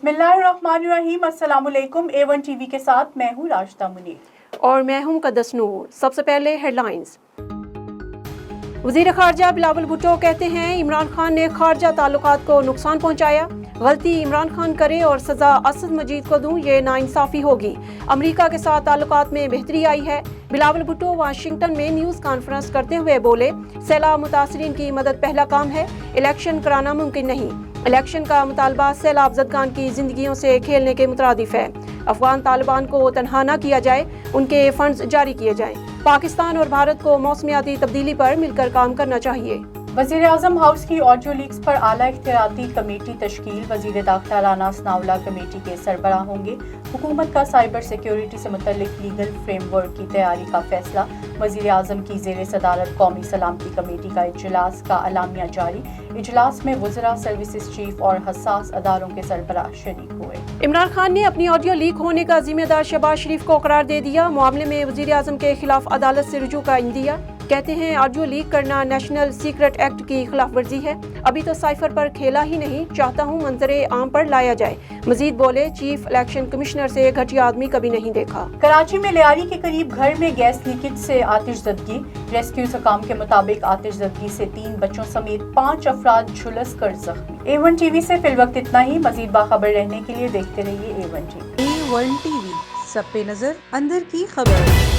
बिस्मिल्लाहिर्रहमानिर्रहीम। अस्सलाम वालेकुम। A1 टीवी के साथ मैं हूँ राशिदा मुनीर और मैं हूँ मुक़द्दस नूर। सबसे पहले हेडलाइंस। वज़ीर ख़ारजा बिलावल भुट्टो कहते हैं इमरान खान ने ख़ारजा ताल्लुकात को नुकसान पहुँचाया। गलती इमरान खान करे और सज़ा असद मजीद को दूँ, ये नाइंसाफ़ी होगी। अमरीका के साथ ताल्लुकात में बेहतरी आई है। बिलावल भुट्टो वाशिंगटन में न्यूज़ कॉन्फ्रेंस करते हुए बोले, सैलाब मुतासरीन की मदद पहला काम है, इलेक्शन कराना मुमकिन नहीं। इलेक्शन का मुतालबा सैलाब ज़दगान की ज़िंदगियों से खेलने के मुतरादिफ है। अफगान तालिबान को तनहा न किया जाए, उनके फंड्स जारी किए जाएं। पाकिस्तान और भारत को मौसमियाती तब्दीली पर मिलकर काम करना चाहिए। वज़ीर आज़म हाउस की ऑडियो लीक्स पर आला इख्तियाराती कमेटी तश्कील। वज़ीर दाखिला राना सनाउल्लाह कमेटी के सरबराह होंगे। हुकूमत का साइबर सिक्योरिटी से मुतल्लिक लीगल फ्रेमवर्क की तैयारी का फैसला। वज़ीर आज़म की ज़ेर सदारत कौमी सलामती कमेटी का इजलास का अलामिया जारी। इजलास में वज़रा, सर्विसेज चीफ और हसास अदारों के सरबराह शरीक हुए। इमरान खान ने अपनी ऑडियो लीक होने का जिम्मेदार शहबाज शरीफ को करार दे दिया। मामले में वज़ीर आज़म के खिलाफ अदालत से रुजू का इंदिया। कहते हैं ऑडियो लीक करना नेशनल सीक्रेट एक्ट की खिलाफ वर्जी है। अभी तो साइफर पर खेला ही नहीं, चाहता हूँ मंजरे आम पर लाया जाए। मजीद बोले, चीफ इलेक्शन कमिश्नर से घटिया आदमी कभी नहीं देखा। कराची में लियारी के करीब घर में गैस लीकेज से आतिशज़दगी। रेस्क्यू हुकाम के मुताबिक आतिशज़दगी से 3 बच्चों समेत 5 अफराद झुलस कर जख्मी। A1 टीवी से फिलवक्त इतना ही। मजीद बाखबर रहने के लिए देखते रहिए A1 टीवी। A1 टीवी, सब पे नजर, अंदर की खबर।